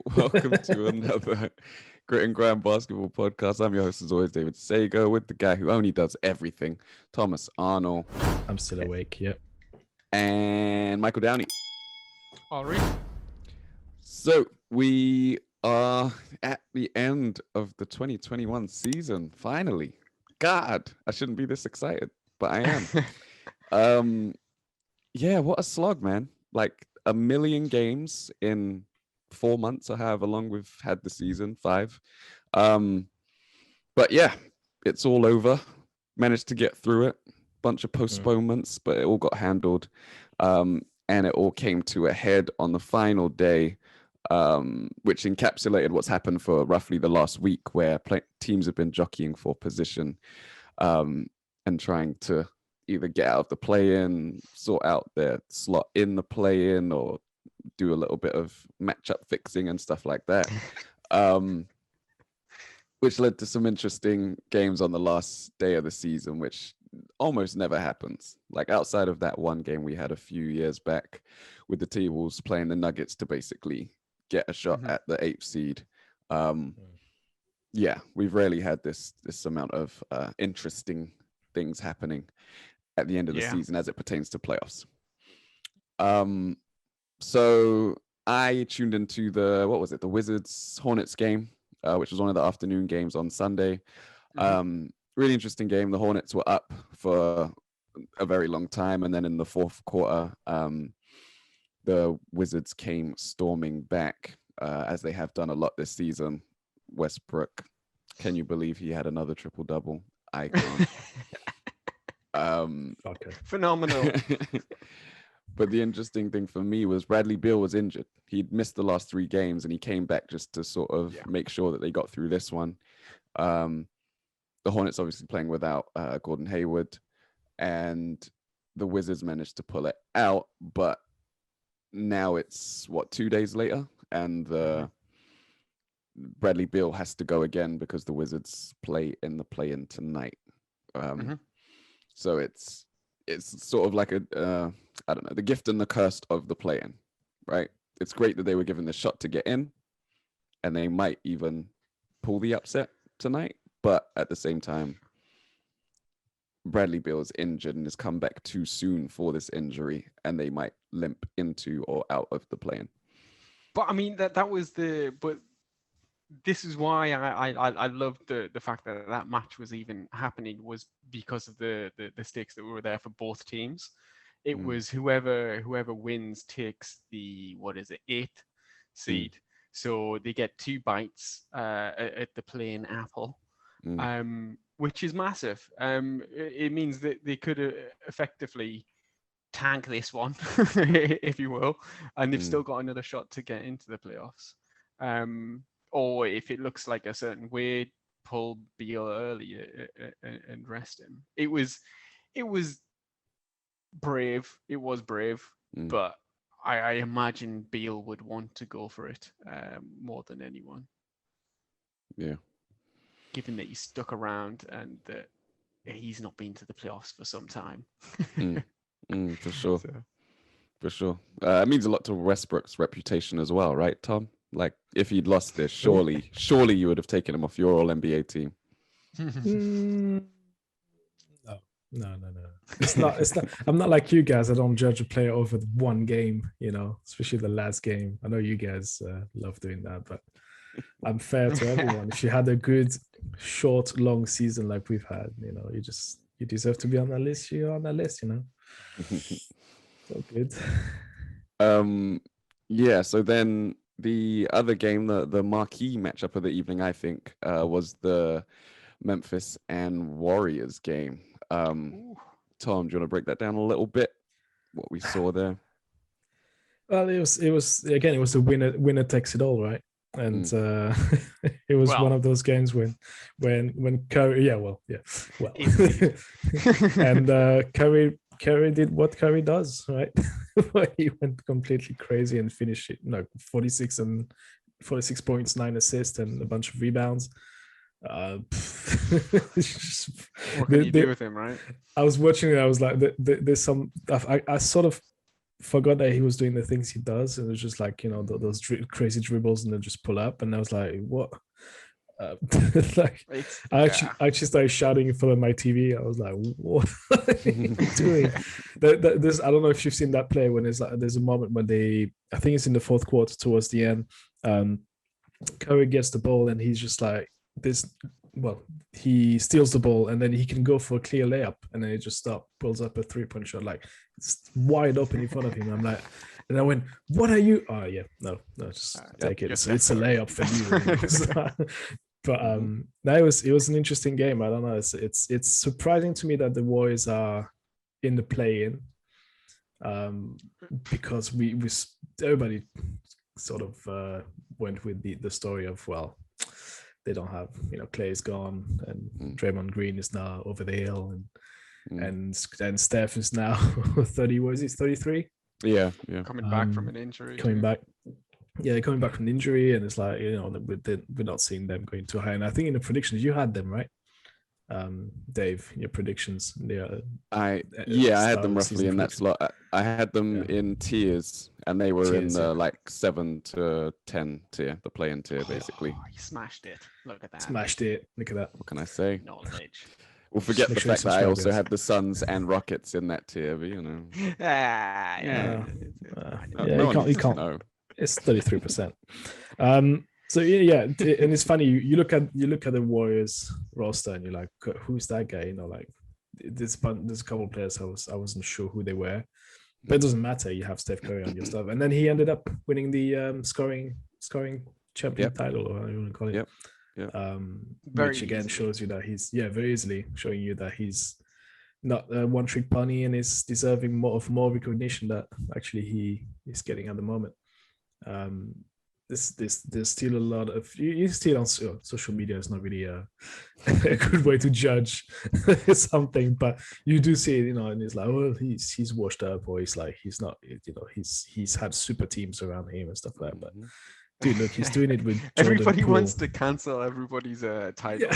Welcome to another Grit and Grime basketball podcast. I'm your host, as always, David Sagoe, with the guy who only does everything, Thomas Arnal. I'm still awake, yep. And Michael Downey. All right. So we are at the end of the 2021 season, finally. God, I shouldn't be this excited, but I am. Yeah, what a slog, man. Like 1 million games in 4 months or however long we've had the season, 5. But yeah, it's all over. Managed to get through it. Bunch of postponements, but it all got handled. And it all came to a head on the final day, which encapsulated what's happened for roughly the last week, where teams have been jockeying for position and trying to either get out of the play-in, sort out their slot in the play-in, or do a little bit of matchup fixing and stuff like that, which led to some interesting games on the last day of the season, which almost never happens. Like outside of that one game we had a few years back with the T-Wolves playing the Nuggets to basically get a shot at the 8th seed. Yeah, we've rarely had this amount of interesting things happening at the end of the season as it pertains to playoffs. So I tuned into the Wizards Hornets game, which was one of the afternoon games on Sunday. Really interesting game. The Hornets were up for a very long time, and then in the fourth quarter, the Wizards came storming back, as they have done a lot this season. Westbrook, can you believe he had another triple-double? I can't. Okay. Phenomenal. But the interesting thing for me was Bradley Beal was injured. He'd missed the last 3 games, and he came back just to sort of make sure that they got through this one. The Hornets obviously playing without Gordon Hayward, and the Wizards managed to pull it out. But now it's 2 days later, and Bradley Beal has to go again because the Wizards play in the play-in tonight. So it's sort of like I don't know, the gift and the curse of the play-in, right? It's great that they were given the shot to get in, and they might even pull the upset tonight. But at the same time, Bradley Beal is injured and has come back too soon for this injury, and they might limp into or out of the play-in. But I mean, but this is why I loved the fact that match was even happening, was because of the stakes that were there for both teams. It was whoever wins takes the 8th seed, so they get 2 bites at the play-in apple, which is massive. It means that they could effectively tank this one, if you will, and they've still got another shot to get into the playoffs. Or if it looks like a certain way, pull Beal early and rest him. It was brave. It was brave, but I imagine Beal would want to go for it more than anyone. Yeah. Given that he's stuck around and that he's not been to the playoffs for some time. For sure. For sure. It means a lot to Westbrook's reputation as well, right, Tom? Like, if he'd lost this, surely you would have taken him off your All-NBA team. No. It's not. I'm not like you guys. I don't judge a player over one game, especially the last game. I know you guys love doing that, but I'm fair to everyone. If you had a good, short, long season like we've had, you deserve to be on that list. You're on that list, So good. Yeah. So then the other game, the marquee matchup of the evening, I think, was the Memphis and Warriors game. Tom, do you want to break that down a little bit? What we saw there? Well, it was the winner takes it all, right? And it was one of those games when Curry, and Curry did what Curry does, right? He went completely crazy and finished it, 46 points, 9 assists, and a bunch of rebounds. What can you do with him, right? I was watching it. I was like, there's some. I sort of forgot that he was doing the things he does, and it was just like, those crazy dribbles and then just pull up, and I was like, what? Like, I actually started shouting in front of my TV. I was like, what are you doing? This, I don't know if you've seen that play when there's a moment when I think it's in the fourth quarter towards the end. Curry gets the ball and he's just like this. Well, he steals the ball and then he can go for a clear layup, and then he just pulls up a 3-point shot, like it's wide open in front of him. I'm like, and I went, "What are you?" Oh yeah, no, just take it. It's a layup for you. But that it was an interesting game. I don't know. It's surprising to me that the Warriors are in the play-in, because everybody sort of went with the story of, well, they don't have, Clay is gone and Draymond Green is now over the hill, and Steph is now 30. What is he? 33. Yeah. Coming back from an injury. Coming back from injury, and it's like, we're not seeing them going too high. And I think in the predictions you had them right, Dave. Your predictions. I had them roughly in that slot. I had them in tiers, and they were in the like 7 to 10 tier, the play-in tier, basically. You smashed it. Look at that. Smashed it. Look at that. What can I say? Knowledge. We'll forget the fact that I also had the Suns and Rockets in that tier, but you can't. No. It's 33%. So yeah, and it's funny. You look at the Warriors roster, and you're like, who's that guy? Like there's a couple of players I wasn't sure who they were, but it doesn't matter. You have Steph Curry on your stuff, and then he ended up winning the scoring champion title, or how you want to call it. Which again shows you that he's very easily showing you that he's not a one-trick pony and is deserving more recognition that actually he is getting at the moment. There's still a lot of, you still on social media is not really a good way to judge something, but you do see it, and it's like, well, he's washed up, or he's like, he's not, he's had super teams around him and stuff like that. But dude, look, he's doing it with everybody wants to cancel everybody's title.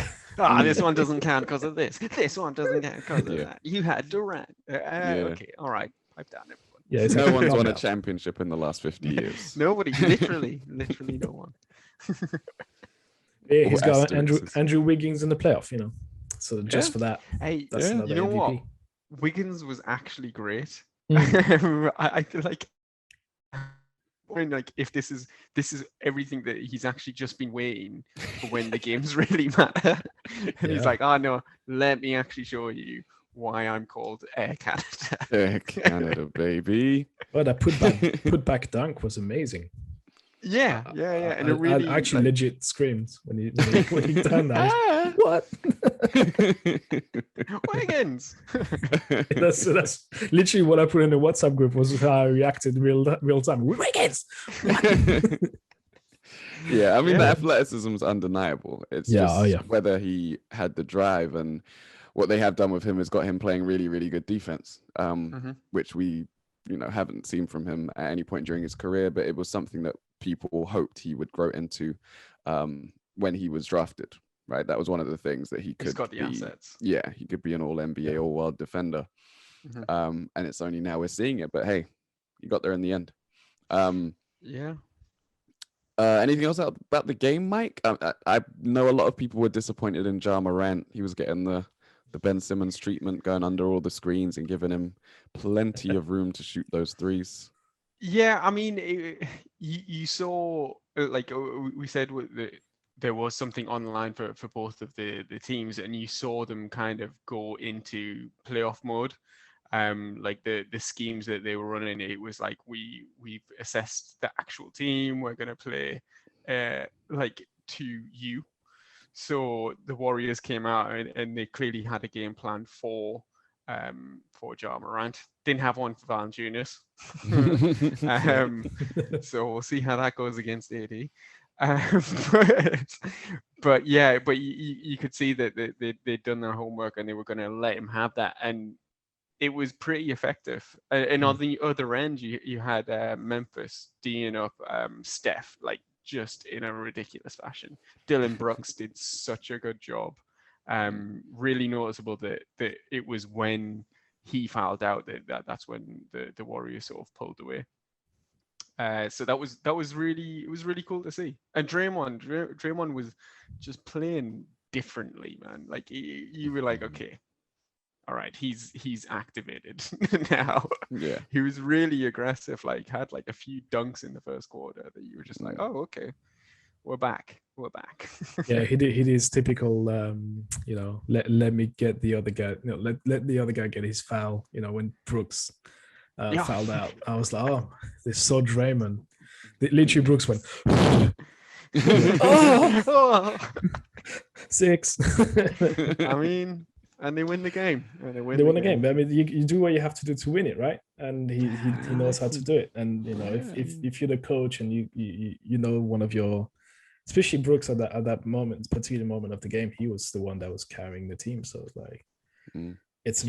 This one doesn't count because of this. This one doesn't count because of that. You had Durant. Okay, all right, pipe down, everyone. Yeah, no one's won a championship in the last 50 years. Nobody, literally no one. He's got Andrew Wiggins in the playoff, so just for that. Hey, that's another MVP. What? Wiggins was actually great. I feel like if this is everything that he's actually just been waiting for when the games really matter, and he's like, oh no, let me actually show you why I'm called Air Canada. Air Canada, baby. Well, that put back dunk was amazing. Yeah. And it really I actually legit screamed when he done that. What? Wiggins. That's literally what I put in the WhatsApp group, was how I reacted real time. Wiggins. Yeah, I mean, the athleticism is undeniable. It's just whether he had the drive, and what they have done with him has got him playing really, really good defense, which we, haven't seen from him at any point during his career, but it was something that people hoped he would grow into when he was drafted, right? That was one of the things that he could. He's got the assets. Yeah, he could be an all-NBA, all-world defender. And it's only now we're seeing it, but hey, he got there in the end. Anything else about the game, Mike? I know a lot of people were disappointed in Ja Morant. He was getting the Ben Simmons treatment, going under all the screens and giving him plenty of room to shoot those threes. Yeah, I mean, you saw, like we said, there was something online for both of the teams, and you saw them kind of go into playoff mode. Like the schemes that they were running, it was like we've assessed the actual team, we're going to play like to you. So the Warriors came out and they clearly had a game plan for Ja Morant. Didn't have one for Valanciunas. So we'll see how that goes against AD. But you could see that they'd done their homework and they were going to let him have that, and it was pretty effective. And on the other end, you had Memphis D'ing up Steph, like just in a ridiculous fashion. Dylan Brooks did such a good job. Really noticeable that it was when he fouled out, that's when the Warriors sort of pulled away. So that was really cool to see. And Draymond was just playing differently, man. Like you were like, okay, all right, he's activated now. Yeah. He was really aggressive. Like had like a few dunks in the first quarter that you were just like, oh, okay, we're back. Yeah, he did his typical, let me get the other guy, let the other guy get his foul. When Brooks fouled out, I was like, oh, they saw Draymond. Literally, Brooks went, oh, 6. I mean, and they win the game. They won the game. I mean, you do what you have to do to win it, right? And he knows how to do it. And if you're the coach and you know one of your, especially Brooks at that moment, particular moment of the game, he was the one that was carrying the team. So it's like, it's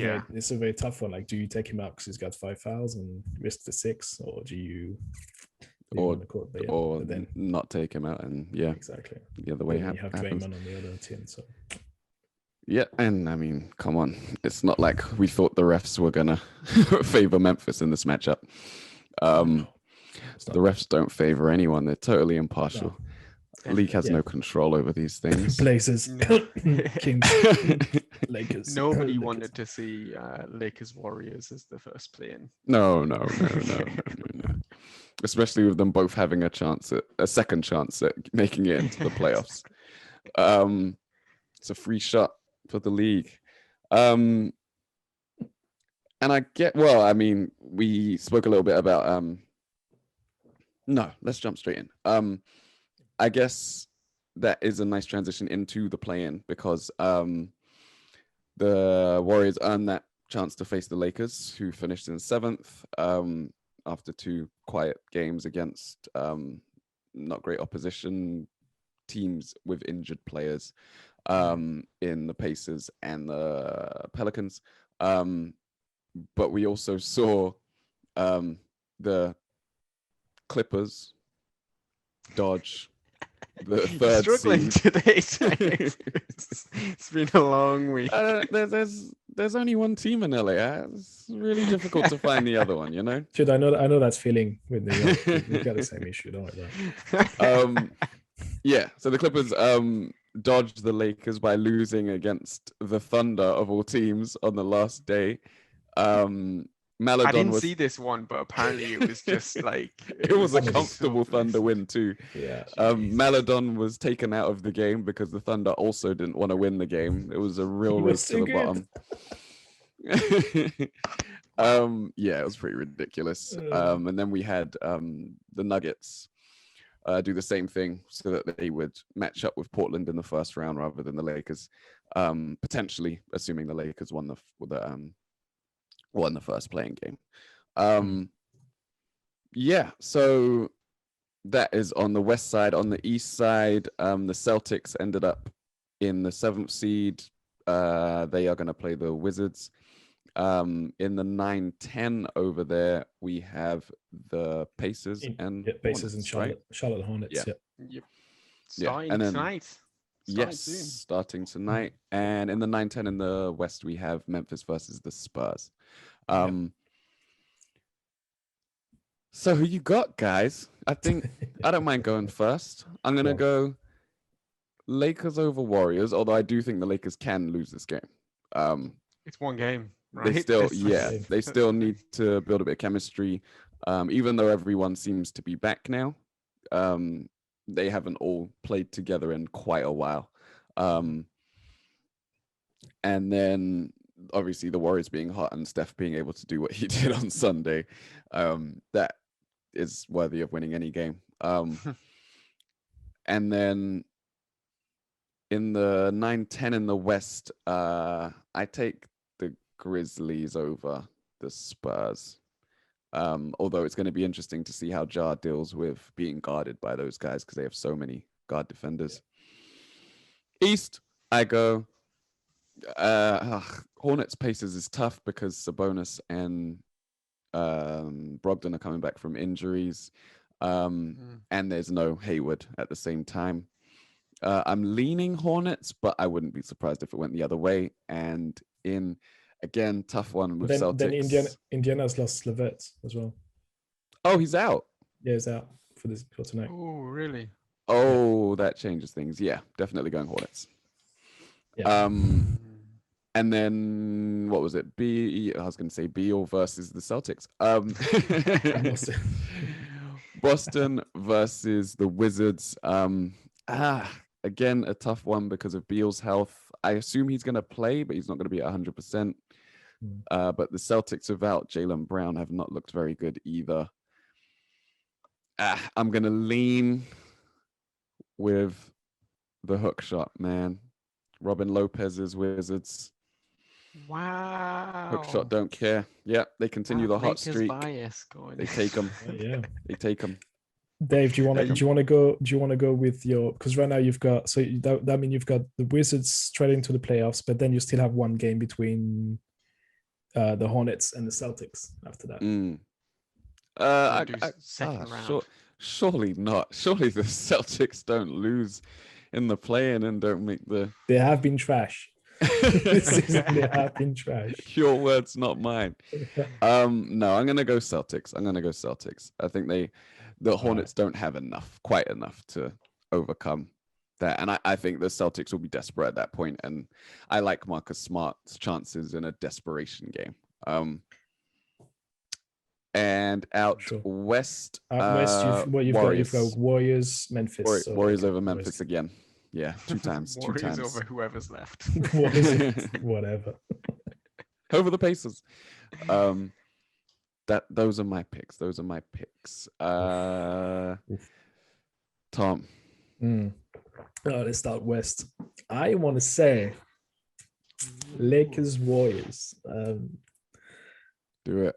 a very tough one. Like, do you take him out because he's got 5 fouls and risk the 6, or do you? Then not take him out, and exactly the other way. You have Draymond on the other team, so. Yeah, and I mean, come on, it's not like we thought the refs were gonna favor Memphis in this matchup. The refs don't favor anyone; they're totally impartial. No. The league has no control over these things. Blazers, Kings, Lakers. Nobody wanted to see Lakers Warriors as the first play-in. No. Especially with them both having a second chance at making it into the playoffs. It's a free shot for the league. And we spoke a little bit about no, let's jump straight in. I guess that is a nice transition into the play-in, because the Warriors earned that chance to face the Lakers, who finished in 7th after 2 quiet games against not great opposition, teams with injured players in the Pacers and the Pelicans. But we also saw the Clippers dodge the third struggling seed. today. It's been a long week. There's only one team in LA. It's really difficult to find the other one, Dude, I know that feeling with New York. We've got the same issue, don't worry about it. So the Clippers dodged the Lakers by losing against the Thunder of all teams on the last day. Maladon I didn't see this one, but apparently it was just like it was a comfortable Thunder win too. Yeah. Maladon was taken out of the game because the Thunder also didn't want to win the game. It was a real race to the bottom. It was pretty ridiculous. And then we had the Nuggets do the same thing so that they would match up with Portland in the first round rather than the Lakers, potentially assuming the Lakers won the first playing game. So that is on the west side. On the east side, the Celtics ended up in the 7th seed. They are going to play the Wizards. In the 9-10 over there, we have the Pacers and Pacers and Charlotte, right? Charlotte Hornets. Yep. Starting tonight. Starting tonight. And in the 9-10 in the West, we have Memphis versus the Spurs. So who you got, guys? I think I don't mind going first. I'm gonna go Lakers over Warriors, although I do think the Lakers can lose this game. It's one game, right? They still need to build a bit of chemistry. Even though everyone seems to be back now, they haven't all played together in quite a while. And then obviously the Warriors being hot and Steph being able to do what he did on Sunday, that is worthy of winning any game. And then in the 9-10 in the West, I take the Grizzlies over the Spurs. Although it's going to be interesting to see how Ja deals with being guarded by those guys because they have so many guard defenders. East, I go Hornets Pacers is tough because Sabonis and Brogdon are coming back from injuries, and there's no Hayward at the same time. I'm leaning Hornets, but I wouldn't be surprised if it went the other way. And in Again, tough one with Then Celtics. Indiana's lost Levert as well. Oh, he's out. Yeah, he's out for tonight. Oh, really? Oh, that changes things. Yeah, definitely going Hornets. Yeah. And then what was it? I was going to say Beal versus the Celtics. Boston versus the Wizards. Again, a tough one because of Beal's health. I assume he's going to play, but he's not going to be at 100%. But the Celtics without Jaylen Brown have not looked very good either. I'm going to lean with the hook shot, man. Robin Lopez's Wizards. Wow. Hook shot, don't care. Yeah, they continue the hot Lakers streak. bias going. They take them. Yeah. They take them. Dave, do you want to go with your, because right now you've got, so that means you've got the Wizards straight into the playoffs, but then you still have one game between the Hornets and the Celtics after that. Second round. Surely not. Surely the Celtics don't lose in the play-in and don't make the. They have been trash. This season they have been trash. Your words, not mine. No, I'm gonna go Celtics. I think the Hornets don't have quite enough to overcome that, and I think the Celtics will be desperate at that point. And I like Marcus Smart's chances in a desperation game. And out west, you've got Warriors, Memphis. Warriors over Memphis again. Yeah, two times. Warriors over whoever's left. Whatever. Over the Pacers. Those are my picks. Tom. Let's start west. I want to say Lakers Warriors. Do it.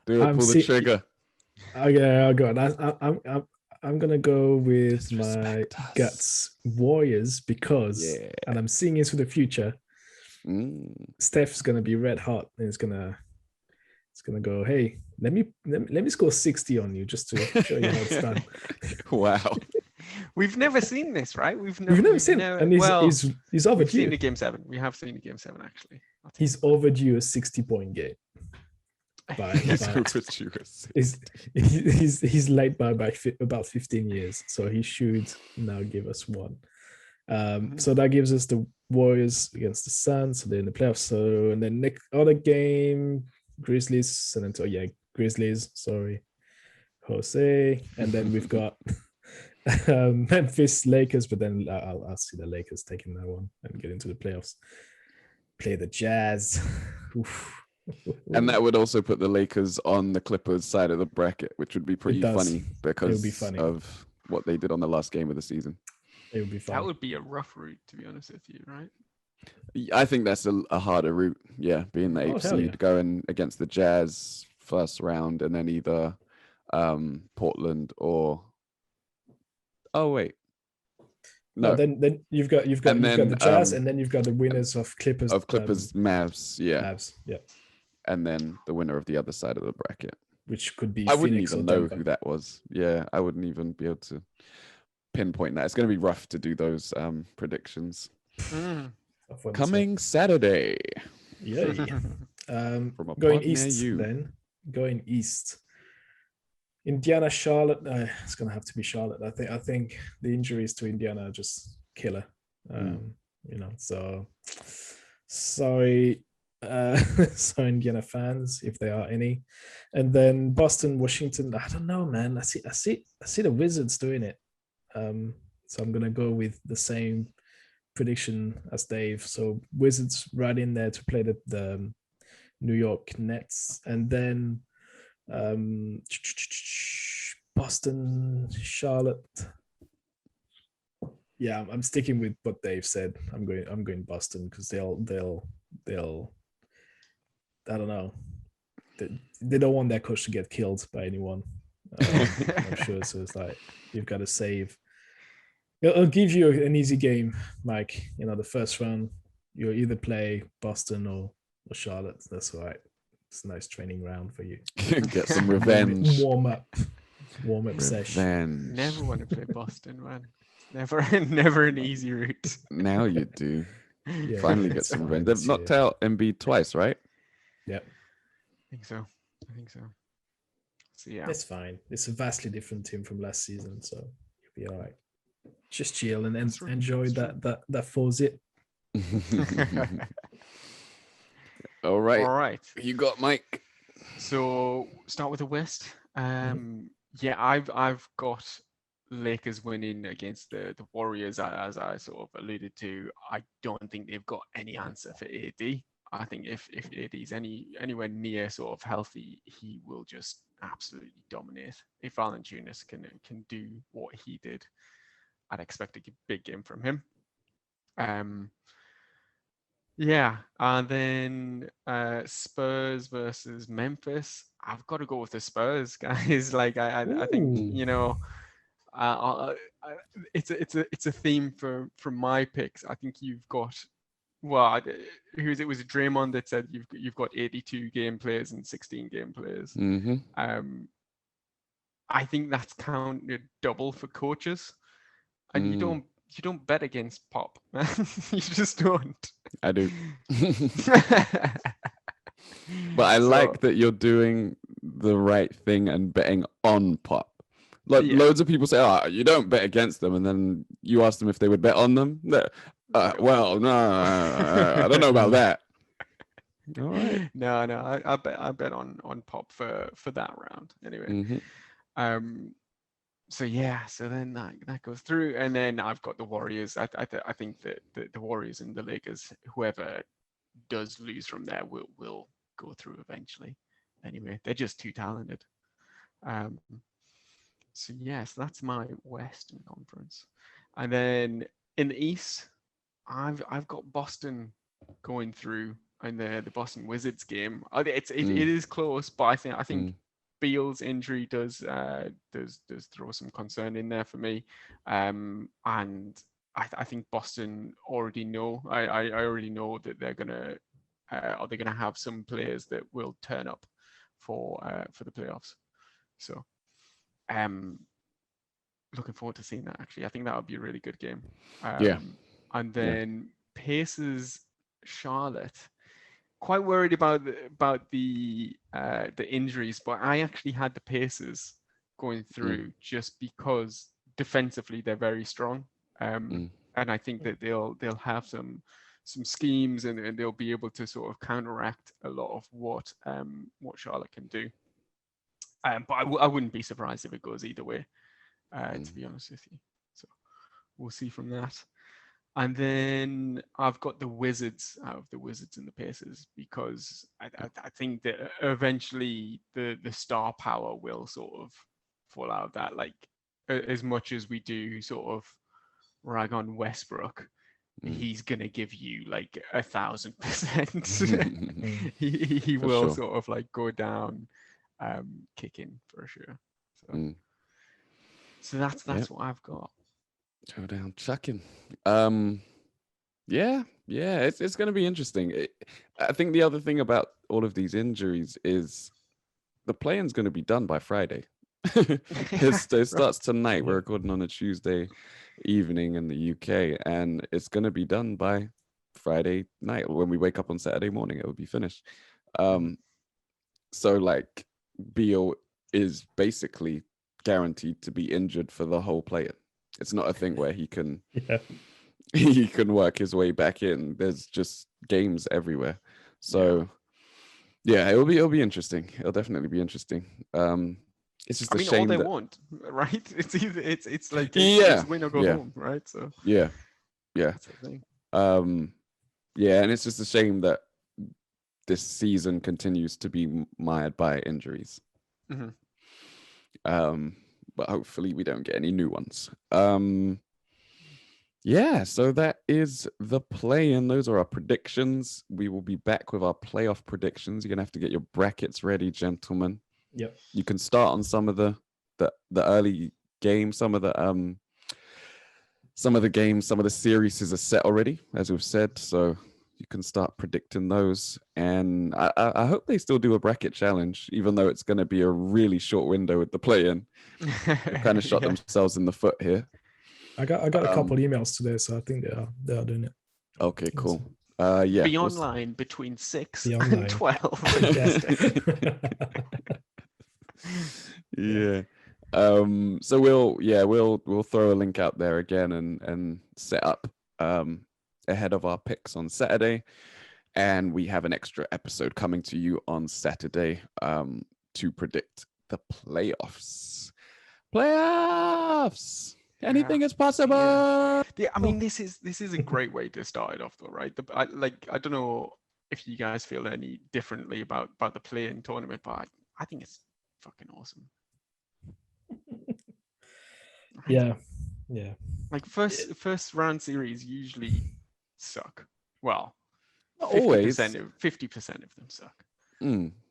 Pull the trigger. Okay, I'll go. I'm gonna go with my guts Warriors because, and I'm seeing into the future. Steph's gonna be red hot, and it's gonna go. Hey, let me score 60 on you just to show you how it's done. Wow. We've never seen this, right? We've never seen it, and he's overdue. We've seen the game 7. We have seen the game 7 actually. He's overdue a 60-point game. He's late by about 15 years, so he should now give us one. So that gives us the Warriors against the Suns, so they're in the playoffs. So and then next other game, Grizzlies, San Antonio. Yeah, Grizzlies. Sorry, Jose. And then we've got Memphis Lakers, but then I'll see the Lakers taking that one and get into the playoffs. Play the Jazz. Oof. And that would also put the Lakers on the Clippers side of the bracket, which would be pretty funny because of what they did on the last game of the season. It would be fun. That would be a rough route, to be honest with you, right? I think that's a harder route. Yeah, being the 8th seed, going against the Jazz first round, and then either Portland or. Oh wait. No. Then you've got the Jazz, and then you've got the winners of Clippers. Mavs, yeah. Mavs, yeah. And then the winner of the other side of the bracket, which could be. I wouldn't even know who that was. Yeah, I wouldn't even be able to pinpoint that. It's going to be rough to do those predictions. Coming Saturday. Yeah. Going east then. Going east. Indiana, Charlotte. It's gonna have to be Charlotte. I think the injuries to Indiana are just killer. So sorry, sorry, Indiana fans, if there are any. And then Boston, Washington. I don't know, man. I see the Wizards doing it. So I'm gonna go with the same prediction as Dave. So Wizards right in there to play the New York Nets, and then. Boston, Charlotte. Yeah, I'm sticking with what Dave said. I'm going Boston because they'll I don't know. They don't want their coach to get killed by anyone. I'm sure. So it's like you've got to save. It'll give you an easy game, Mike. The first round you'll either play Boston or Charlotte. That's all right. It's a nice training round for you. Get some revenge. Warm up session. Never want to play Boston, man. Never an easy route. Now you do. Yeah, finally get some revenge. They've knocked out Embiid twice, right? Yeah. I think so. So yeah, It's fine. It's a vastly different team from last season, so you'll be all right. Just chill and then enjoy that falls it. All right. All right. You got Mike. So start with the West. Yeah, I've got Lakers winning against the Warriors, as I sort of alluded to. I don't think they've got any answer for AD. I think if AD is anywhere near sort of healthy, he will just absolutely dominate. If Valanciunas can do what he did, I'd expect a big game from him. Yeah, and then Spurs versus Memphis. I've got to go with the Spurs, guys. Like I think it's a theme for my picks. I think you've got it was Draymond that said you've got 82 game players and 16 game players. I think that's counted double for coaches, and you don't bet against Pop. You just don't. I do. But I like that you're doing the right thing and betting on Pop. Loads of people say, "Oh, you don't bet against them," and then you ask them if they would bet on them. Well, no, I don't know about that. All right. No, I bet on Pop for that round anyway. So yeah, so then that goes through, and then I've got the Warriors. I think that the Warriors and the Lakers, whoever does lose from there, will go through eventually. Anyway, they're just too talented. So yes, that's my Western Conference, and then in the East, I've got Boston going through, and the Boston Wizards game. It is close, but I think. Beal's injury does throw some concern in there for me, and I think Boston already know. I already know that they're gonna have some players that will turn up for the playoffs. So, looking forward to seeing that. Actually, I think that would be a really good game. And then Pacers Charlotte. Quite worried about the injuries, but I actually had the Pacers going through just because defensively they're very strong, and I think that they'll have some schemes and they'll be able to sort of counteract a lot of what Charlotte can do. But I wouldn't be surprised if it goes either way, to be honest with you. So we'll see from that. And then I've got the Wizards out of the Wizards and the Pacers because I think that eventually the star power will sort of fall out of that. Like as much as we do sort of rag on Westbrook, he's gonna give you like 1,000%. He will sort of like go down kicking for sure. So that's what I've got. Go down chucking. Yeah, it's going to be interesting. I think the other thing about all of these injuries is the play-in's going to be done by Friday. It starts tonight. We're recording on a Tuesday evening in the UK, and it's going to be done by Friday night. When we wake up on Saturday morning, it will be finished. So like Beal is basically guaranteed to be injured for the whole play-in. It's not a thing where he can work his way back in. There's just games everywhere. So yeah, it'll be interesting. It'll definitely be interesting. It's just a shame all they that... want, right? It's either it's like it's win or go home, right? So yeah. That's the thing. And it's just a shame that this season continues to be mired by injuries. But hopefully we don't get any new ones. So that is the play-in. Those are our predictions. We will be back with our playoff predictions. You're gonna have to get your brackets ready, gentlemen. Yep. You can start on some of the early games. Some of the games, some of the series are set already, as we've said. So you can start predicting those. And I hope they still do a bracket challenge, even though it's going to be a really short window with the play-in. They kind of shot themselves in the foot here. I got a couple emails today, so I think they are doing it. Okay, cool. Yeah. Be online between 6 Be and online. 12. Yes. Yeah. So we'll throw a link out there again and set up ahead of our picks on Saturday, and we have an extra episode coming to you on Saturday to predict the playoffs. Anything is possible. Yeah, I mean, this is a great way to start it off, though, right? I don't know if you guys feel any differently about the play-in tournament, but I think it's fucking awesome. Yeah. Like first round series usually suck. Well, Not 50% of them suck.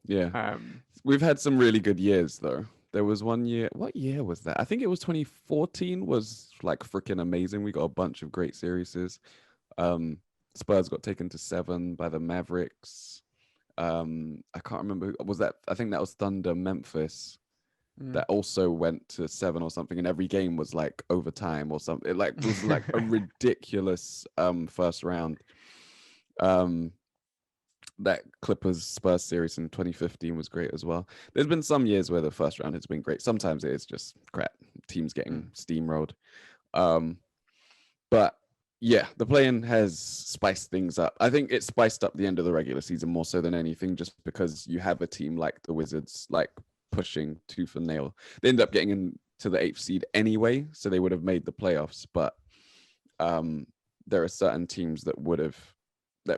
Yeah. We've had some really good years though. There was one year. What year was that? I think it was 2014. Was like freaking amazing. We got a bunch of great series. Spurs got taken to 7 by the Mavericks. I can't remember. Was that? I think that was Thunder Memphis. That also went to 7 or something, and every game was like overtime or something. It was like a ridiculous first round. That Clippers Spurs series in 2015 was great as well. There's been some years where the first round has been great. Sometimes it is just crap. Teams getting steamrolled. But yeah, the play-in has spiced things up. I think it spiced up the end of the regular season more so than anything, just because you have a team like the Wizards, like pushing tooth and nail. They end up getting into the 8th seed anyway, so they would have made the playoffs. But there are certain teams that would have,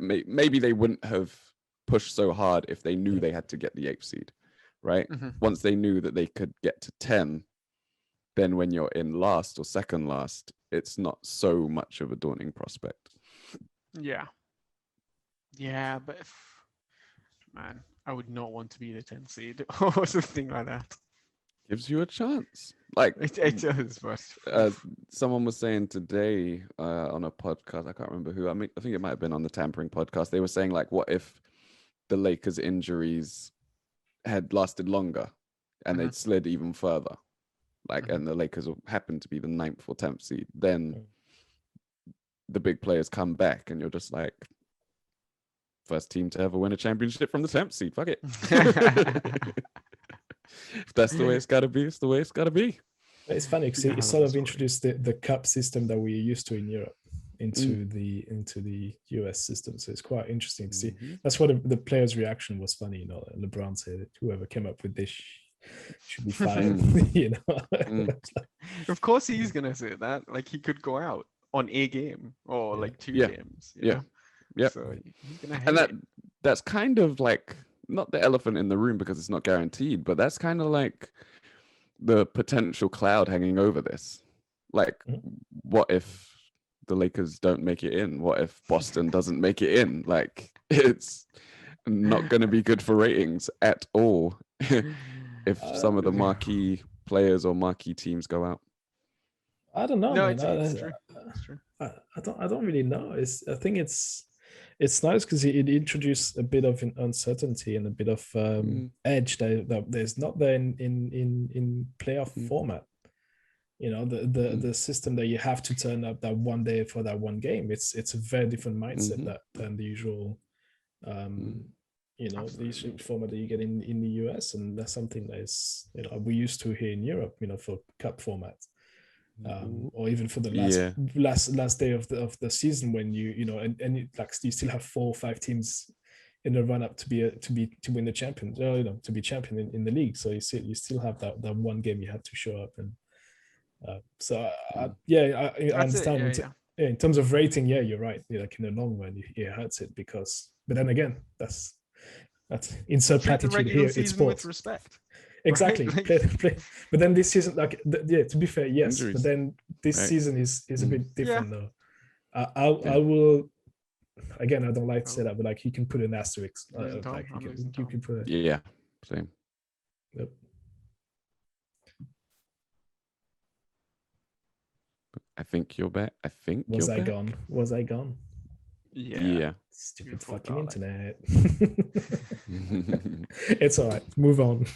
maybe they wouldn't have pushed so hard if they knew they had to get the 8th seed, right? Once they knew that they could get to 10, then when you're in last or second last, it's not so much of a daunting prospect. Yeah, but man, I would not want to be the 10th seed or something like that. Gives you a chance. Like it does, but someone was saying today on a podcast, I can't remember who. I think it might have been on the Tampering podcast. They were saying like, what if the Lakers' injuries had lasted longer and they'd slid even further? Like, and the Lakers happened to be the 9th or 10th seed. Then the big players come back, and you're just like, first team to ever win a championship from the 10th seed. Fuck it. If that's the way it's got to be, it's the way it's got to be. It's funny because it sort of introduced the cup system that we're used to in Europe into the US system. So it's quite interesting to see. That's what the players' reaction was funny. You know, LeBron said whoever came up with this should be fired. You know, of course he's gonna say that. Like he could go out on a game or like 2 games. You know? So he's gonna hate that's kind of like not the elephant in the room because it's not guaranteed, but that's kind of like the potential cloud hanging over this. Like, what if the Lakers don't make it in? What if Boston doesn't make it in? Like, it's not going to be good for ratings at all if some of the marquee players or marquee teams go out. I don't know. No, man. it's true. It's true. I don't really know. I think it's nice because it introduced a bit of uncertainty and a bit of edge that there's not there in playoff format. You know, the system that you have to turn up that one day for that one game. It's a very different mindset than the usual, you know, the usual format that you get in the US, and that's something that is, you know, we're used to here in Europe. You know, for cup format. Or even for the last day of the season when you know and like you still have 4 or 5 teams in the run up to win the champion, you know, to be champion in the league. So you still have that one game you have to show up, and I understand. In terms of rating, you're right. Like in the long run, it hurts it because. But then again, that's insert platitude here. It's sports. With respect. Exactly. Right? Play. But then this season, like, to be fair, yes. Injuries. But then this season is a bit different, though. I will. Again, I don't like to say that, but like you can put an asterisk. Like you can put a same. Yep. I think you're back. Was I gone? Yeah. Stupid fucking internet. It's all right. Move on.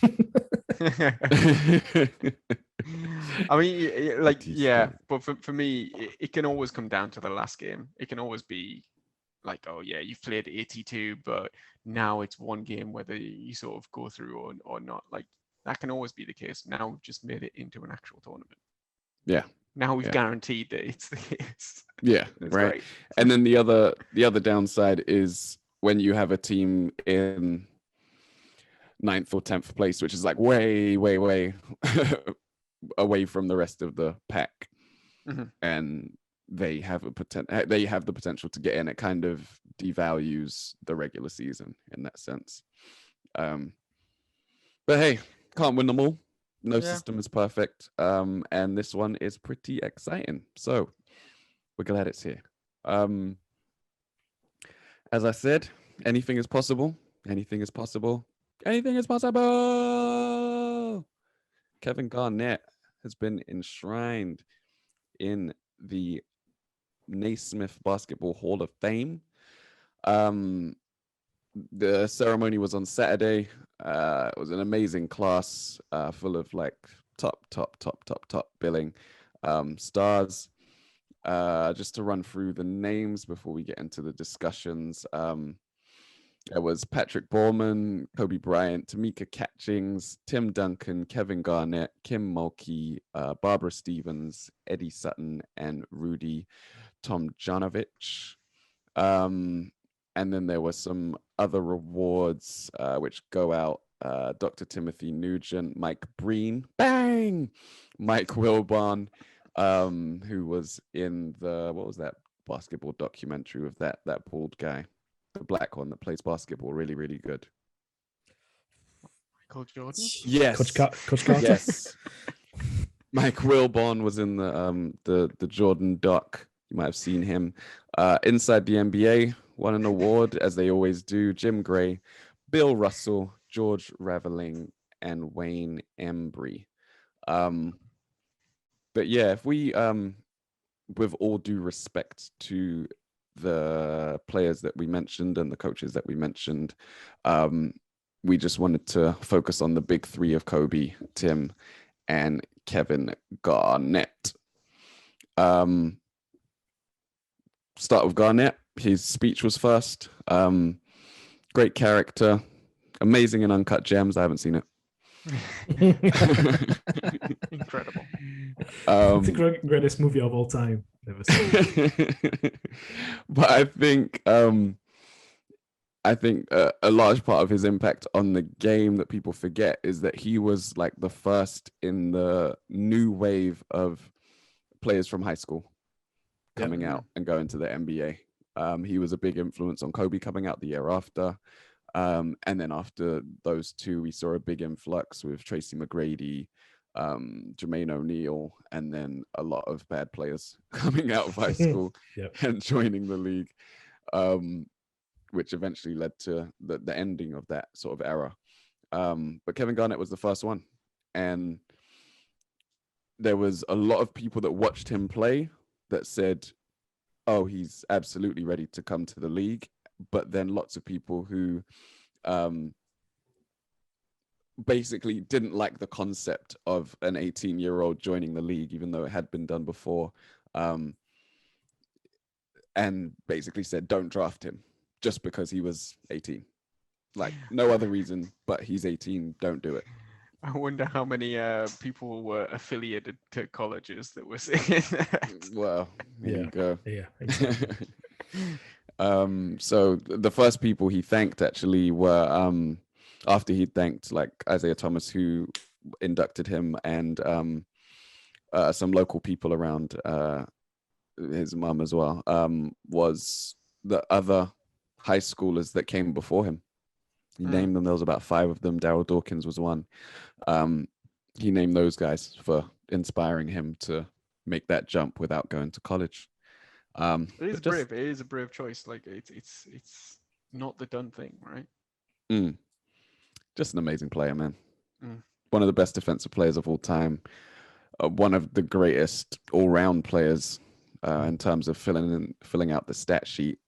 I mean, like, but for me, it can always come down to the last game. It can always be like, oh yeah, you've played 82, but now it's one game whether you sort of go through or not. Like that can always be the case. Now we've just made it into an actual tournament. Yeah. Now we've guaranteed that it's the case. Yeah, It's right. great. And then the other downside is when you have a team in 9th or 10th place, which is like way away from the rest of the pack, and they have the potential to get in. It kind of devalues the regular season in that sense. But hey, can't win them all. No system is perfect. And this one is pretty exciting. So we're glad it's here. As I said, anything is possible. Anything is possible. Anything is possible. Kevin Garnett has been enshrined in the Naismith Basketball Hall of Fame. The ceremony was on Saturday. It was an amazing class, full of like top billing stars. Just to run through the names before we get into the discussions. There was Patrick Bowman, Kobe Bryant, Tamika Catchings, Tim Duncan, Kevin Garnett, Kim Mulkey, Barbara Stevens, Eddie Sutton, and Rudy Tomjanovich. And then there were some other awards which go out. Dr. Timothy Nugent, Mike Breen, bang! Mike Wilbon, who was in what was that basketball documentary with that bald guy? The black one that plays basketball, really, really good. Michael Jordan? Yes. Coach Carter? Yes. Mike Wilbon was in the Jordan doc. You might have seen him. Inside the NBA, won an award, as they always do. Jim Gray, Bill Russell, George Raveling, and Wayne Embry. But yeah, if we, with all due respect to the players that we mentioned and the coaches that we mentioned, we just wanted to focus on the big three of Kobe, Tim, and Kevin Garnett. Start with Garnett. His speech was first. Great character, amazing and uncut gems. I haven't seen it. Incredible. It's the greatest movie of all time. Never seen it. But I think a large part of his impact on the game that people forget is that he was like the first in the new wave of players from high school coming out and going to the NBA. He was a big influence on Kobe coming out the year after. And then after those two, we saw a big influx with Tracy McGrady, Jermaine O'Neal, and then a lot of bad players coming out of high school and joining the league, which eventually led to the ending of that sort of era. But Kevin Garnett was the first one. And there was a lot of people that watched him play that said, oh, he's absolutely ready to come to the league. But then lots of people who basically didn't like the concept of an 18-year-old joining the league, even though it had been done before, and basically said, don't draft him just because he was 18. Like, no other reason, but he's 18, don't do it. I wonder how many people were affiliated to colleges that were saying that. Well, here you go. Yeah, exactly. So the first people he thanked actually were after he thanked like Isaiah Thomas, who inducted him, and some local people around his mum as well, was the other high schoolers that came before him. He named them. There was about 5 of them. Daryl Dawkins was one. He named those guys for inspiring him to make that jump without going to college. It is brave. It is a brave choice. Like it's not the done thing, right? Just an amazing player, man. One of the best defensive players of all time. One of the greatest all-round players in terms of filling out the stat sheet.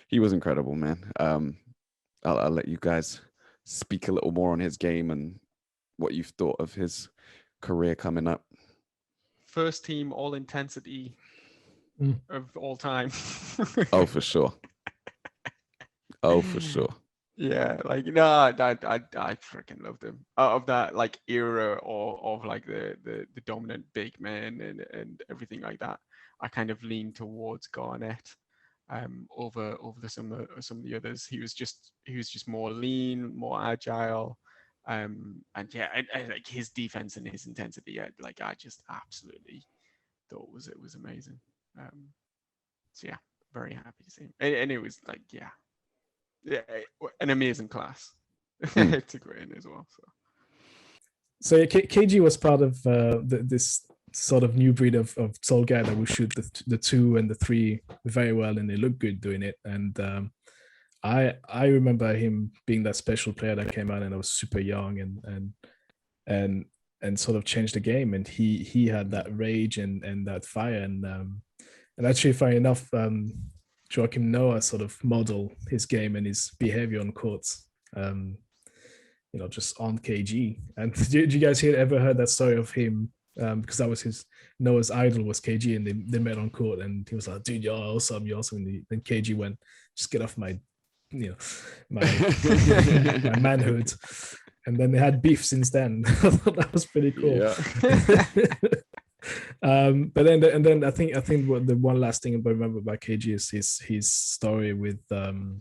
He was incredible, man. I'll let you guys speak a little more on his game and what you've thought of his career coming up. First team all intensity of all time. Oh, for sure. Oh, for sure. Yeah, like no, I freaking loved him. Of that like era of like the dominant big man and everything like that. I kind of leaned towards Garnett over some of the others. He was just more lean, more agile. And yeah, I like his defense and his intensity. I just absolutely thought it was amazing. So yeah, very happy to see him. And it was like, yeah, an amazing class to go in as well. So yeah, KG was part of this sort of new breed of tall guy that will shoot the 2 and the 3 very well, and they look good doing it. And I remember him being that special player that came out and I was super young and sort of changed the game. And he had that rage and that fire. And actually, funny enough, Joachim Noah sort of model his game and his behavior on courts, just on KG. And did you guys ever heard that story of him? Because that was Noah's idol was KG, and they met on court, and he was like, "Dude, you're awesome, you're awesome." And then KG went, "Just get off my manhood." And then they had beef since then. I thought that was pretty cool. Yeah. But then I think what the one last thing I remember about KG is his story with Malik,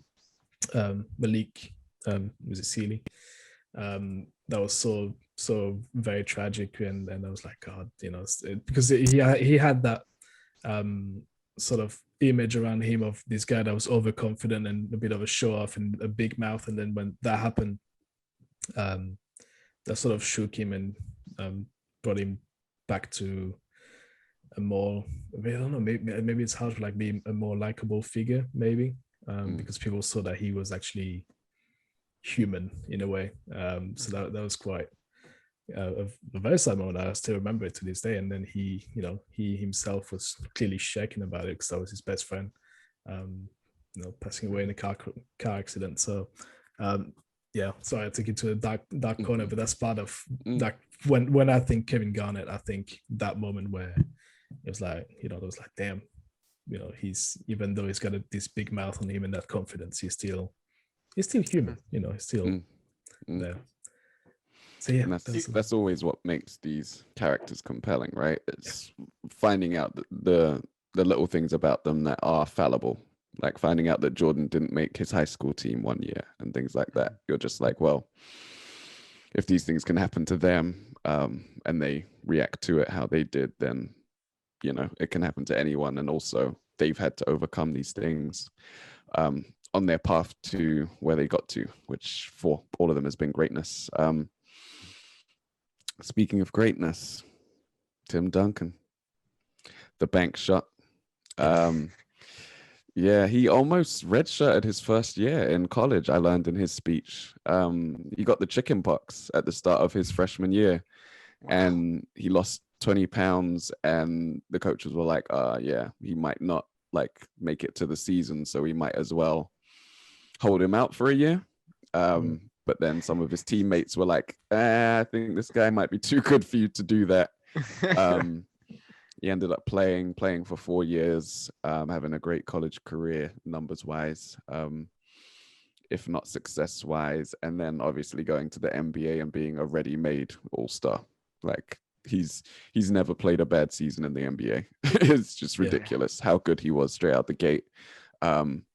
was it Sealy? That was so very tragic, and I was like, God, because he had that sort of image around him of this guy that was overconfident and a bit of a show off and a big mouth, and then when that happened, that sort of shook him and brought him back to a more, I don't know, maybe it's hard to like be a more likable figure, maybe, because people saw that he was actually human in a way. So that was quite a very sad moment. I still remember it to this day. And then he himself was clearly shaken about it because that was his best friend, passing away in a car accident. So yeah, sorry, I took it to a dark corner, but that's part of that. When I think Kevin Garnett, I think that moment where it was like, it was like, damn, he's, even though he's got this big mouth on him and that confidence, he's still human, he's still there. So yeah, and that's always what makes these characters compelling, right? It's finding out the little things about them that are fallible, like finding out that Jordan didn't make his high school team one year and things like that. You're just like, well, if these things can happen to them, and they react to it how they did, then it can happen to anyone. And also they've had to overcome these things on their path to where they got to, which for all of them has been greatness. Speaking of greatness, Tim Duncan, the bank shot. Yeah, he almost redshirted his first year in college, I learned in his speech. He got the chicken pox at the start of his freshman year. Wow. And he lost 20 pounds, and the coaches were like, yeah, he might not make it to the season, so we might as well hold him out for a year. But then some of his teammates were like, I think this guy might be too good for you to do that. He ended up playing for 4 years, having a great college career numbers wise, if not success wise, and then obviously going to the NBA and being a ready-made all-star. Like he's never played a bad season in the NBA. It's just ridiculous how good he was straight out the gate. Coming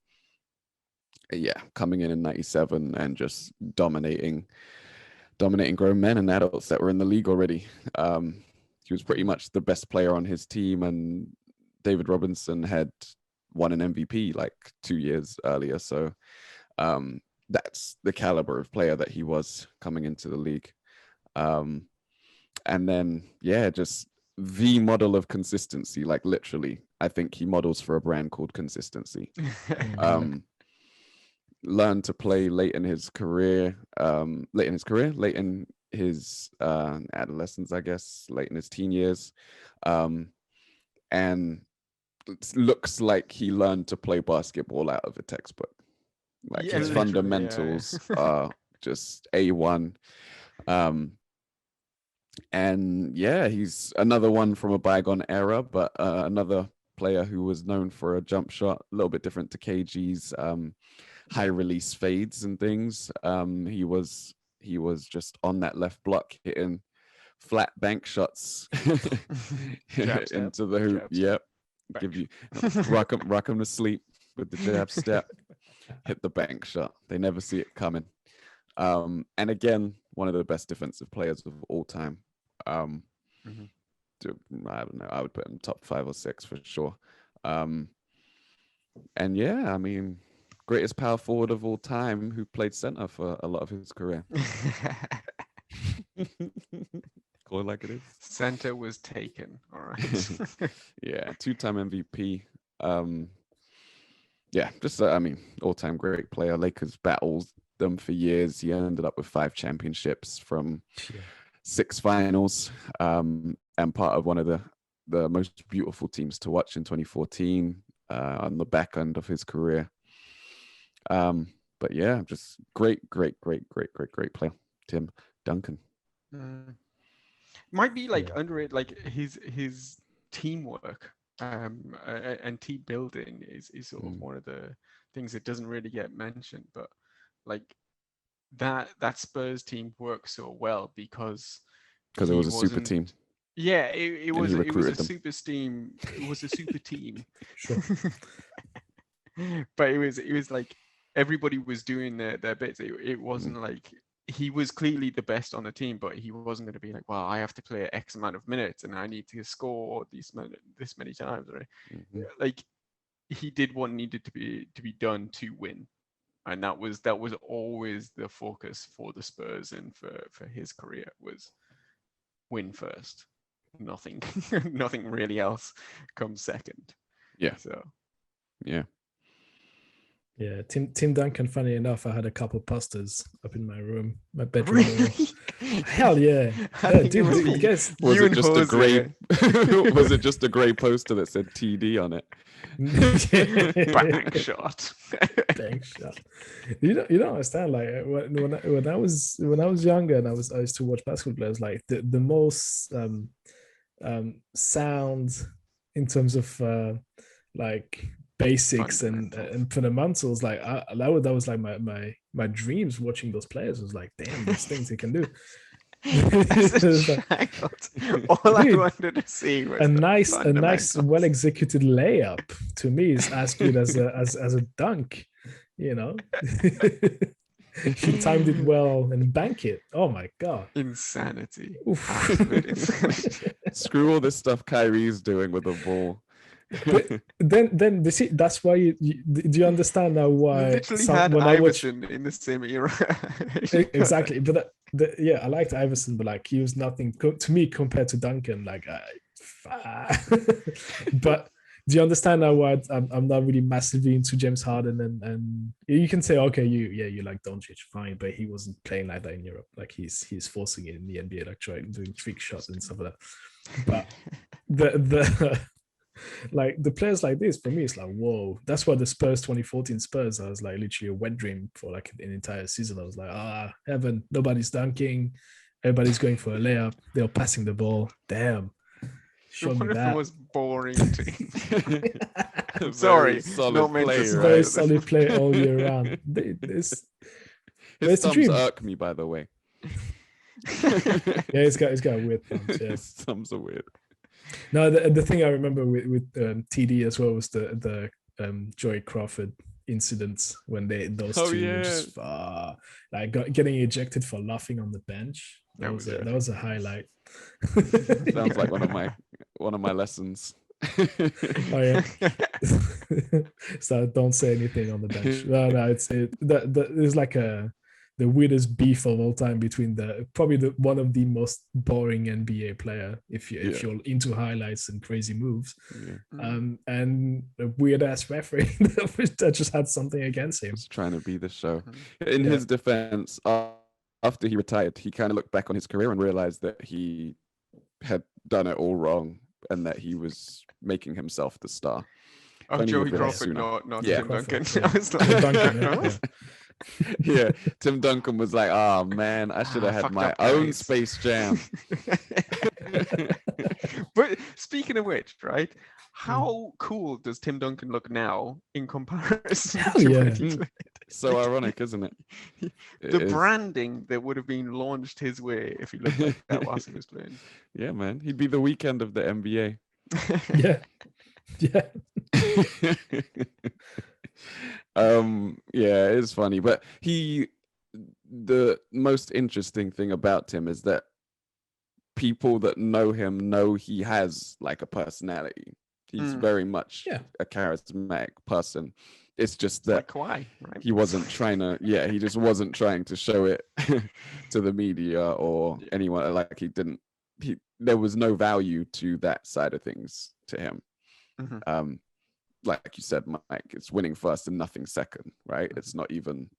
in 97 and just dominating grown men and adults that were in the league already. He was pretty much the best player on his team, and David Robinson had won an MVP like 2 years earlier. So that's the caliber of player that he was coming into the league. And then, just the model of consistency, like literally, I think he models for a brand called consistency. Learned to play late in his adolescence, I guess, late in his teen years. And it looks like he learned to play basketball out of a textbook. Like his fundamentals are just A1. And he's another one from a bygone era, but another player who was known for a jump shot, a little bit different to KG's high release fades and things. He was just on that left block hitting flat bank shots into the hoop. Yep. Give you rock him to sleep with the jab step, hit the bank shot. They never see it coming. And again, one of the best defensive players of all time. I don't know. I would put him top 5 or 6 for sure. And yeah, I mean, greatest power forward of all time who played center for a lot of his career. Call it like it is. Center was taken. All right. Yeah, 2-time MVP. Yeah, just I mean, all-time great player. Lakers battled them for years. He ended up with 5 championships from 6 finals, and part of one of the most beautiful teams to watch in 2014 on the back end of his career. But yeah, just great player, Tim Duncan. Might be like underrated, like his teamwork and team building is sort of one of the things that doesn't really get mentioned, but like that Spurs team worked so well because it was a super team. Yeah, it was a them. super team. It was a super team. Sure. But it was like everybody was doing their bits. It wasn't like he was clearly the best on the team, but he wasn't going to be like, well, I have to play X amount of minutes and I need to score this many times, right? Like he did what needed to be done to win, and that was always the focus for the Spurs and for his career was win first. Nothing really else comes second. Yeah. So. Yeah. Yeah, Tim Duncan. Funny enough, I had a couple posters up in my room, my bedroom. Really? Hell yeah! Dude, guys, was it just a gray? Was it just a gray poster that said TD on it? Bank shot. Bank shot. You don't understand. Like when I was younger and I used to watch basketball players. Like the most sound in terms of like basics and fundamentals, like that was like my dreams watching those players. Was like, damn, these things they can do. All I wanted to see was a nice well executed layup. To me, is as good as a dunk. You know, she timed it well and bank it. Oh my god, insanity! Screw all this stuff Kyrie's doing with the ball. then see, that's why do you understand now why literally had Iverson in the same era. Exactly, but yeah, I liked Iverson, but like he was nothing to me compared to Duncan. Like, but do you understand now why I'm not really massively into James Harden and you can say, okay, you like Doncic, fine, but he wasn't playing like that in Europe. Like he's forcing it in the NBA, like doing trick shots and stuff like that. But the like the players like this, for me, it's like, whoa. That's why the Spurs 2014 Spurs, I was like literally a wet dream for like an entire season. I was like, heaven, nobody's dunking, everybody's going for a layup, they're passing the ball. Damn. Show me that. It was boring team. Sorry, not meant to say. Very solid play all year round. His thumbs irk me, by the way. Yeah, it's got weird thumbs. Yeah. His thumbs are weird. No, the thing I remember with TD as well was the Joy Crawford incidents when those two were just like getting ejected for laughing on the bench. That was a highlight. Sounds like one of my lessons. Oh yeah. So don't say anything on the bench. No, it's like the weirdest beef of all time between probably one of the most boring NBA player if you're into highlights and crazy moves, and a weird ass referee that just had something against him. Just trying to be the show. In his defense, after he retired, he kind of looked back on his career and realized that he had done it all wrong and that he was making himself the star. Oh, Joey Crawford, not Tim Duncan. I was like, Duncan, yeah, Tim Duncan was like, oh man, I should have had my own Space Jam. But speaking of which, right? How cool does Tim Duncan look now in comparison Hell to yeah. when he played? So ironic, isn't it? The It is. branding that would have been launched his way if he looked like that whilst he was playing. Yeah, man. He'd be the weekend of the NBA. Yeah. Yeah. Yeah, it's funny. But the most interesting thing about him is that people that know him know he has like a personality. He's very much a charismatic person. It's just that Like Kawhi, right? he wasn't trying to, he just wasn't trying to show it to the media or anyone. Like there was no value to that side of things to him. Like you said, Mike, it's winning first and nothing second, right? It's not even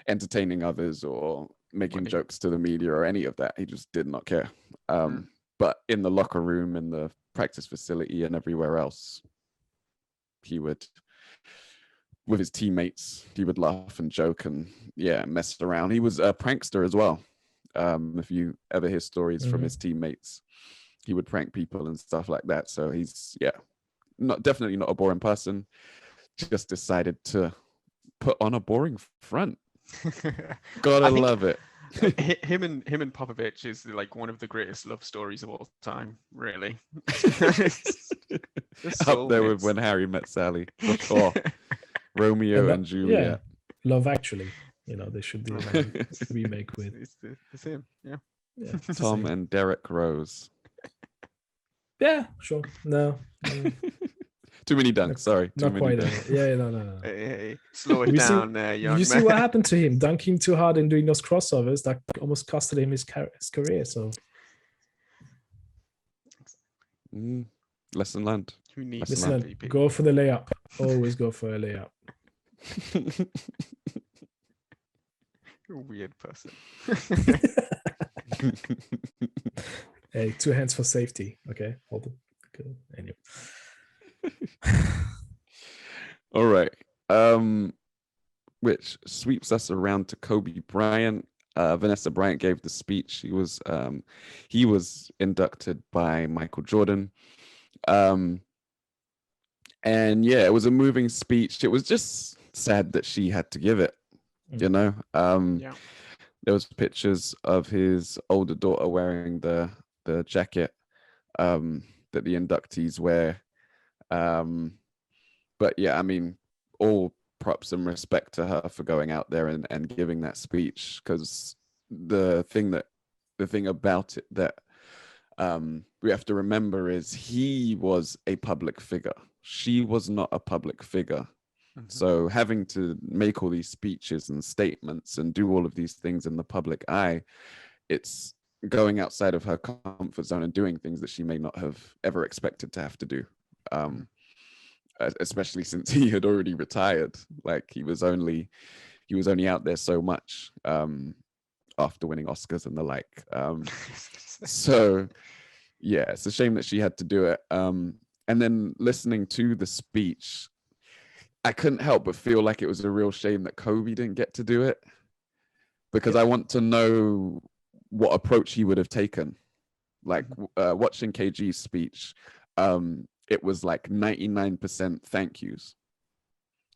entertaining others or making jokes to the media or any of that. He just did not care. But in the locker room, in the practice facility and everywhere else, he would, with his teammates, he would laugh and joke and mess around. He was a prankster as well. If you ever hear stories from his teammates, he would prank people and stuff like that. So he's definitely not a boring person. Just decided to put on a boring front. Gotta love it. him and Popovich is like one of the greatest love stories of all time, really. Up there with When Harry Met Sally, for sure. Romeo and Juliet. Yeah. Love Actually. They should do a remake with. It's the same, yeah. Tom and Derek Rose. Yeah, sure. No. Too many dunks. Sorry. Not quite. No. Hey, slow it down, young man. You see what happened to him? Dunking too hard and doing those crossovers that almost costed him his career. So, lesson learned. Who needs Listen, go for the layup. Always go for a layup. You're a weird person. Hey, 2 hands for safety. Okay, hold it. Good. Anyway. All right. Which sweeps us around to Kobe Bryant. Vanessa Bryant gave the speech. He was inducted by Michael Jordan. And it was a moving speech. It was just sad that she had to give it. There was pictures of his older daughter wearing the jacket that the inductees wear. But I mean, all props and respect to her for going out there and giving that speech, because the thing about it that we have to remember is he was a public figure. She was not a public figure. So having to make all these speeches and statements and do all of these things in the public eye, it's going outside of her comfort zone and doing things that she may not have ever expected to have to do. Especially since he had already retired. Like he was only out there so much after winning Oscars and the like. So it's a shame that she had to do it. And then listening to the speech, I couldn't help but feel like it was a real shame that Kobe didn't get to do it, because I want to know what approach he would have taken. Like watching KG's speech, it was like 99% thank yous.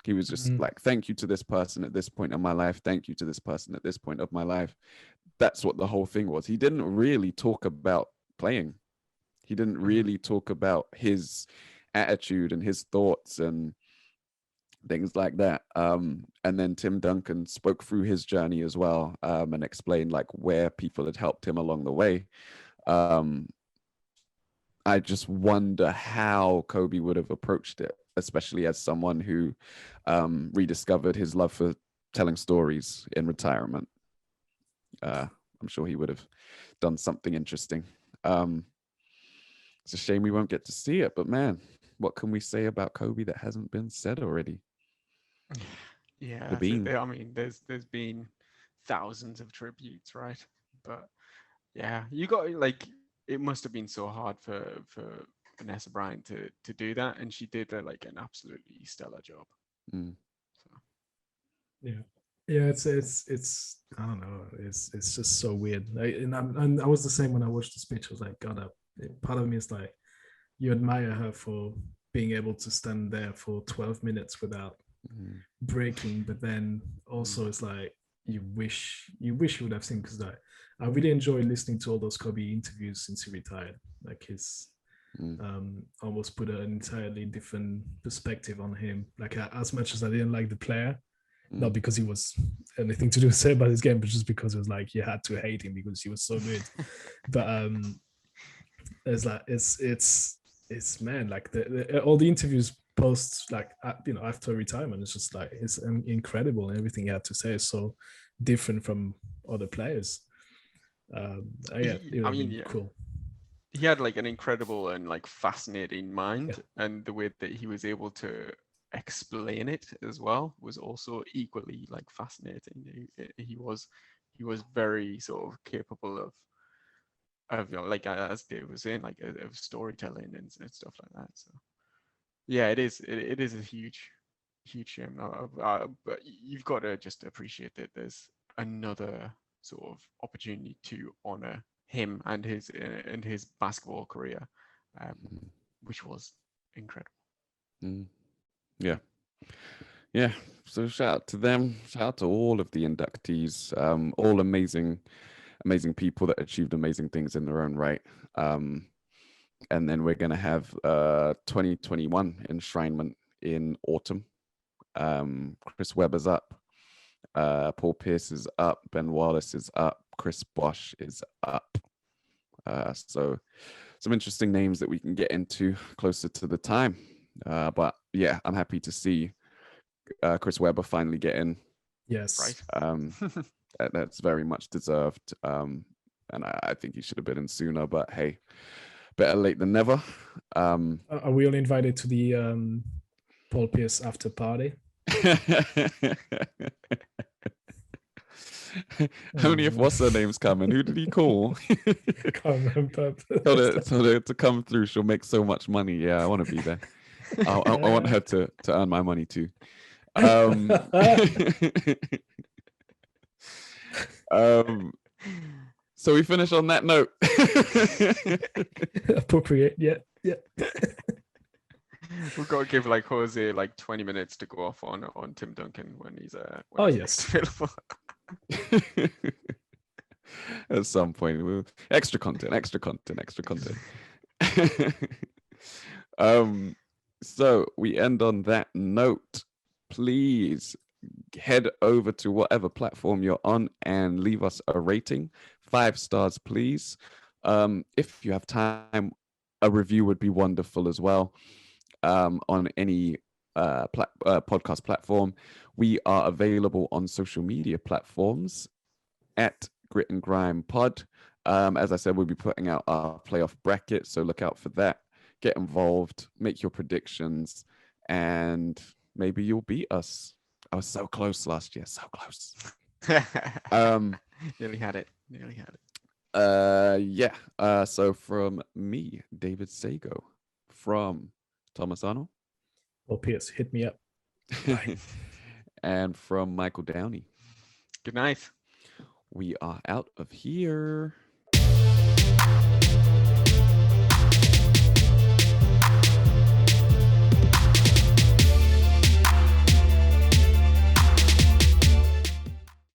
He was just like, thank you to this person at this point in my life. Thank you to this person at this point of my life. That's what the whole thing was. He didn't really talk about playing. He didn't really talk about his attitude and his thoughts and things like that. And then Tim Duncan spoke through his journey as well, and explained like where people had helped him along the way. I just wonder how Kobe would have approached it, especially as someone who rediscovered his love for telling stories in retirement. I'm sure he would have done something interesting. It's a shame we won't get to see it, but man, what can we say about Kobe that hasn't been said already? Yeah, I mean, there's been thousands of tributes, right? But yeah, you got like, it must have been so hard for Vanessa Bryant to do that, and she did like an absolutely stellar job. So. Yeah, it's I don't know, it's just so weird. I was the same when I watched the speech. I was like, God, part of me is like, you admire her for being able to stand there for 12 minutes without breaking, but then also it's like you wish you would have seen, because I really enjoy listening to all those Kobe interviews since he retired. Like his almost put an entirely different perspective on him. Like as much as I didn't like the player, not because he was anything to do with say about his game, but just because it was like you had to hate him because he was so good. But it's like it's man, like all the interviews post, like after retirement, it's just like it's incredible, and everything he had to say is so different from other players. Cool. He had like an incredible and like fascinating mind, and the way that he was able to explain it as well was also equally like fascinating. He was very sort of capable of like as Dave was saying, like of storytelling and stuff like that. So yeah, it is a huge shame. But you've got to just appreciate that there's another sort of opportunity to honor him and his basketball career, which was incredible. Yeah. So shout out to them. Shout out to all of the inductees. All amazing people that achieved amazing things in their own right. And then we're gonna have 2021 enshrinement in autumn. Chris Webber's up. Paul Pierce is up. Ben Wallace is up. Chris Bosch is up. So some interesting names that we can get into closer to the time. But yeah, I'm happy to see Chris Webber finally get in. Yes. Right. That's very much deserved. And I think he should have been in sooner, but hey, better late than never. Are we all invited to the Paul Pierce after party? Only if what's her name's coming. Who did he call? Can't remember. Told her to come through. She'll make so much money. Yeah, I want to be there. I want her to earn my money too. So we finish on that note. Appropriate. Yeah. We've got to give like Jose like 20 minutes to go off on Tim Duncan when he's yes available. At some point, extra content. So we end on that note. Please head over to whatever platform you're on and leave us a rating. 5 stars, please. If you have time, a review would be wonderful as well. On any podcast platform. We are available on social media platforms at Grit and Grime Pod. As I said, we'll be putting out our playoff bracket, so look out for that. Get involved, make your predictions, and maybe you'll beat us. I was so close last year, so close. Nearly had it. So from me, David Sagoe, from Thomas Arnal. Well, Pierce, hit me up. And from Michael Downey. Good night. We are out of here.